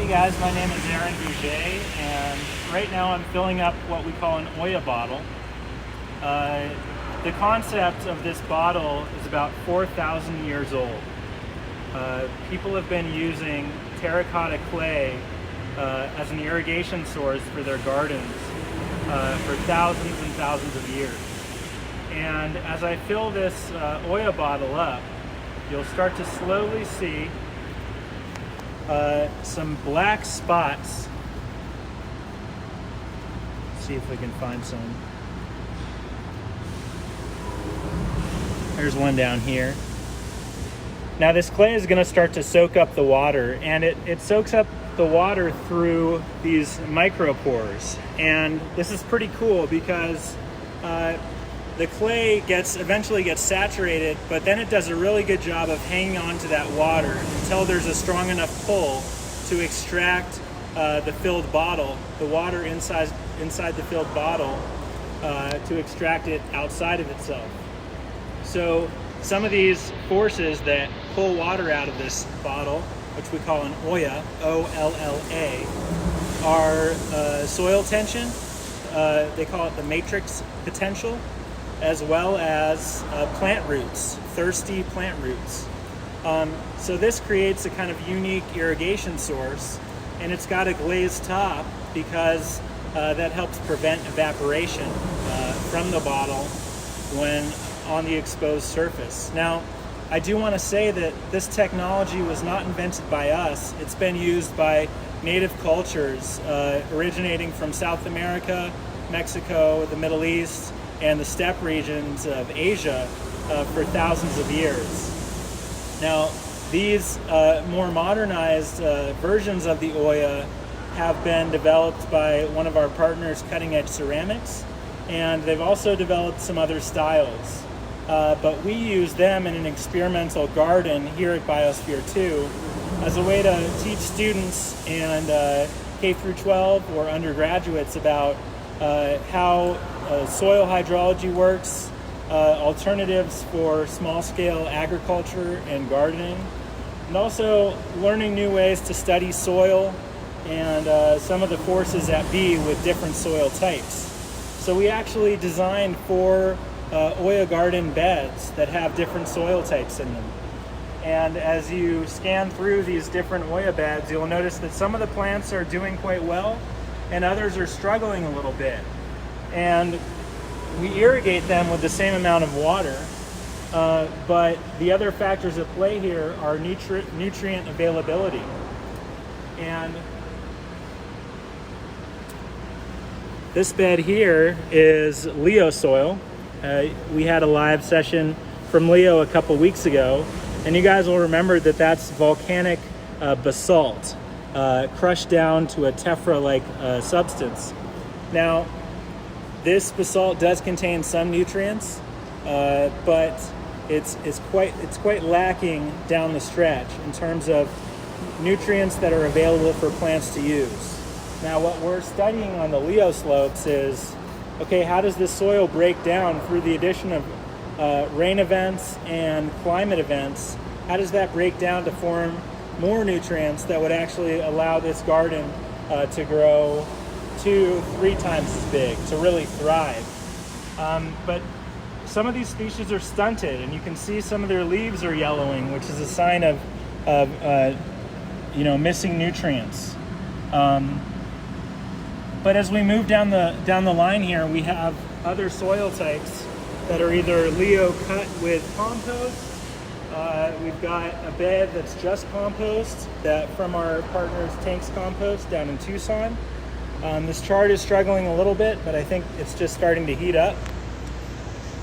Hey guys, my name is Bugaj, and right now I'm filling up what we call an Olla bottle. The concept of this bottle is about 4,000 years old. People have been using terracotta clay as an irrigation source for their gardens for thousands and thousands of years. And as I fill this Olla bottle up, you'll start to slowly see some black spots. Let's see if we can find some. There's one down here. Now this clay is going to start to soak up the water, and it soaks up the water through these micropores. And this is pretty cool because the clay eventually gets saturated, but then it does a really good job of hanging on to that water until there's a strong enough pull to extract the filled bottle, the water inside the filled bottle, to extract it outside of itself. So some of these forces that pull water out of this bottle, which we call an Olla, O-L-L-A, are soil tension. They call it the matrix potential, as well as plant roots, thirsty plant roots. So this creates a kind of unique irrigation source, and it's got a glazed top because that helps prevent evaporation from the bottle when on the exposed surface. Now, I do want to say that this technology was not invented by us. It's been used by native cultures originating from South America, Mexico, the Middle East, and the steppe regions of Asia for thousands of years. Now, these more modernized versions of the Olla have been developed by one of our partners, Cutting Edge Ceramics, and they've also developed some other styles. But we use them in an experimental garden here at Biosphere 2 as a way to teach students and K through 12 or undergraduates about how soil hydrology works, alternatives for small-scale agriculture and gardening, and also learning new ways to study soil and some of the forces at be with different soil types. So we actually designed 4 Olla garden beds that have different soil types in them. And as you scan through these different Olla beds, you'll notice that some of the plants are doing quite well and others are struggling a little bit. And we irrigate them with the same amount of water, but the other factors at play here are nutrient availability. And this bed here is Leo soil. We had a live session from Leo a couple weeks ago, and you guys will remember that that's volcanic basalt crushed down to a tephra-like substance. Now, this basalt does contain some nutrients, but it's quite lacking down the stretch in terms of nutrients that are available for plants to use. Now, what we're studying on the Leo slopes is, okay, how does this soil break down through the addition of rain events and climate events? How does that break down to form more nutrients that would actually allow this garden to grow 2-3 times as big, to really thrive? But some of these species are stunted, and you can see some of their leaves are yellowing, which is a sign of missing nutrients. But as we move down the line here, we have other soil types that are either Leo cut with compost. We've got a bed that's just compost that from our partners Tanks Compost down in Tucson. This chart is struggling a little bit, but I think it's just starting to heat up.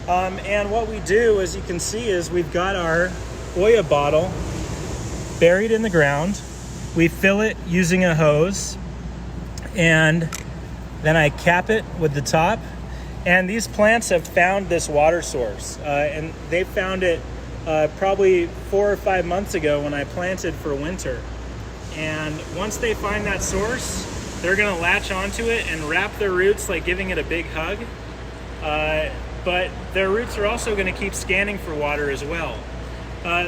And what we do, as you can see, is we've got our Olla bottle buried in the ground. We fill it using a hose, and then I cap it with the top. And these plants have found this water source, and they found it probably 4 or 5 months ago when I planted for winter. And once they find that source, they're gonna latch onto it and wrap their roots like giving it a big hug. But their roots are also gonna keep scanning for water as well.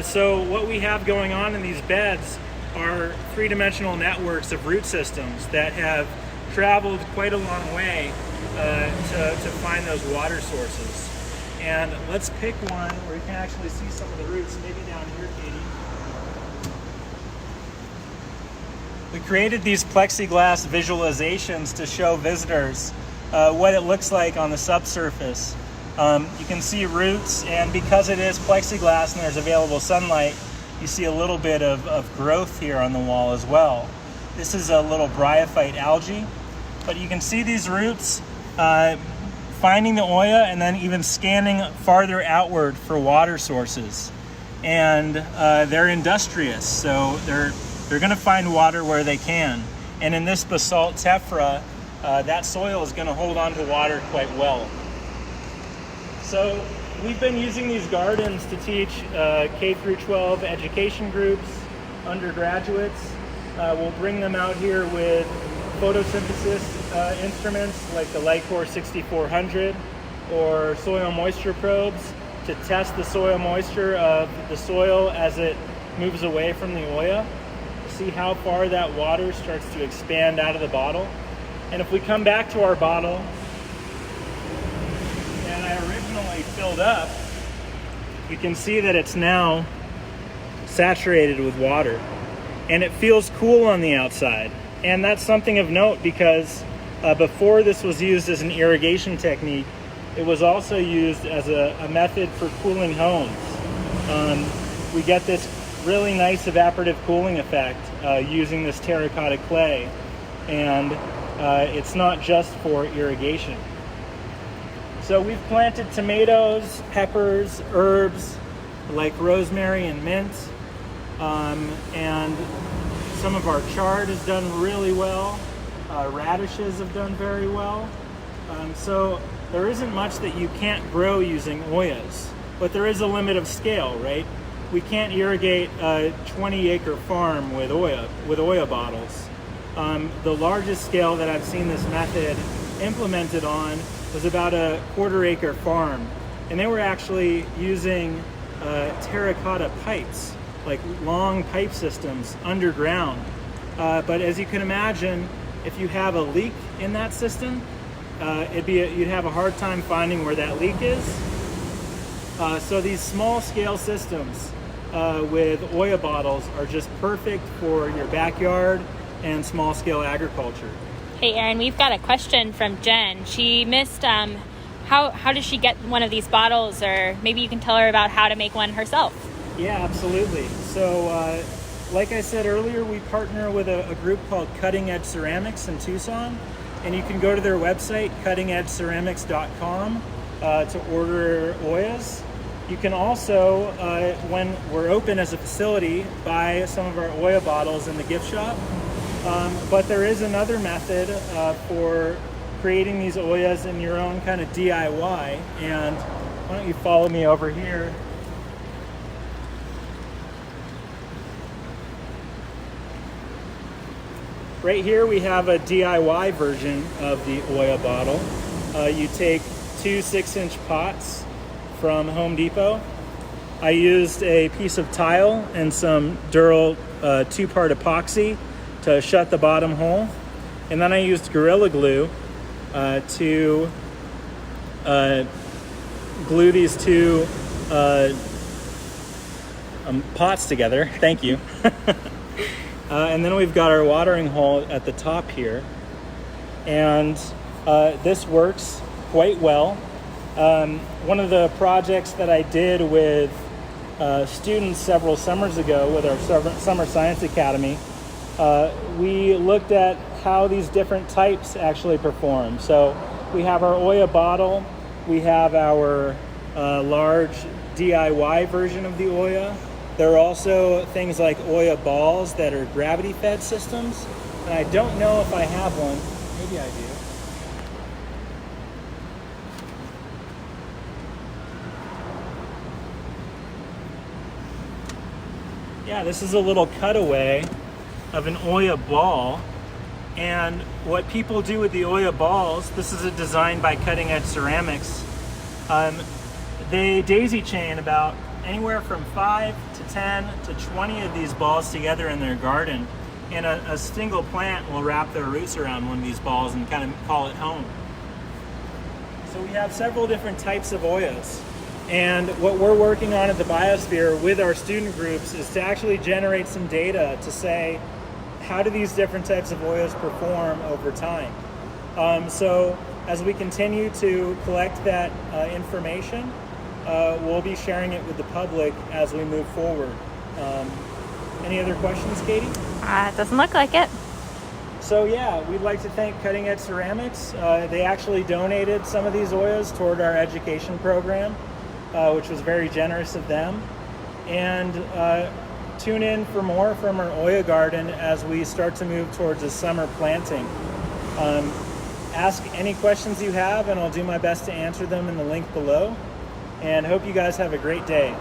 So what we have going on in these beds are three-dimensional networks of root systems that have traveled quite a long way to find those water sources. And let's pick one where you can actually see some of the roots, maybe down here, Katie. We created these plexiglass visualizations to show visitors what it looks like on the subsurface. You can see roots, and because it is plexiglass and there's available sunlight, you see a little bit of growth here on the wall as well. This is a little bryophyte algae, but you can see these roots finding the Olla and then even scanning farther outward for water sources. And they're industrious, so they're going to find water where they can. And in this basalt tephra, that soil is going to hold on to water quite well. So we've been using these gardens to teach K through 12 education groups, undergraduates. We'll bring them out here with photosynthesis instruments like the Lycor 6400 or soil moisture probes to test the soil moisture of the soil as it moves away from the Olla. See how far that water starts to expand out of the bottle. And if we come back to our bottle, and I originally filled up, you can see that it's now saturated with water. And it feels cool on the outside. And that's something of note because before this was used as an irrigation technique, it was also used as a method for cooling homes. We get this really nice evaporative cooling effect using this terracotta clay, and it's not just for irrigation. So we've planted tomatoes, peppers, herbs like rosemary and mint, and some of our chard has done really well. Radishes have done very well. So there isn't much that you can't grow using Ollas, but there is a limit of scale, right? We can't irrigate a 20-acre farm with Olla bottles. The largest scale that I've seen this method implemented on was about a quarter-acre farm, and they were actually using terracotta pipes, like long pipe systems underground. But as you can imagine, if you have a leak in that system, you'd have a hard time finding where that leak is. So these small-scale systems with Olla bottles are just perfect for your backyard and small-scale agriculture. Hey Aaron, we've got a question from Jen. She missed how does she get one of these bottles, or maybe you can tell her about how to make one herself. Yeah, absolutely. So like I said earlier, we partner with a group called Cutting Edge Ceramics in Tucson, and you can go to their website, cuttingedgeceramics.com, to order Ollas. You can also, when we're open as a facility, buy some of our Olla bottles in the gift shop. But there is another method for creating these Ollas in your own kind of DIY. And why don't you follow me over here? Right here we have a DIY version of the Olla bottle. You take 2 6-inch pots from Home Depot. I used a piece of tile and some Dural 2-part epoxy to shut the bottom hole. And then I used Gorilla Glue to glue these two pots together. Thank you. And then we've got our watering hole at the top here. And this works quite well. One of the projects that I did with students several summers ago with our Summer Science Academy, we looked at how these different types actually perform. So we have our Olla bottle, we have our large DIY version of the Olla. There are also things like Olla balls that are gravity-fed systems, and I don't know if I have one. Maybe I do. Yeah, this is a little cutaway of an Olla ball. And what people do with the Olla balls, this is a design by Cutting Edge Ceramics. They daisy chain about anywhere from 5 to 10 to 20 of these balls together in their garden, and a single plant will wrap their roots around one of these balls and kind of call it home. So we have several different types of Oyas, and what we're working on at the Biosphere with our student groups is to actually generate some data to say, how do these different types of Oyas perform over time? So as we continue to collect that information, we'll be sharing it with the public as we move forward. Any other questions, Katie? It doesn't look like it. So yeah, we'd like to thank Cutting Edge Ceramics. They actually donated some of these Oyas toward our education program, which was very generous of them. And tune in for more from our Oya garden as we start to move towards a summer planting. Ask any questions you have, and I'll do my best to answer them in the link below. And hope you guys have a great day.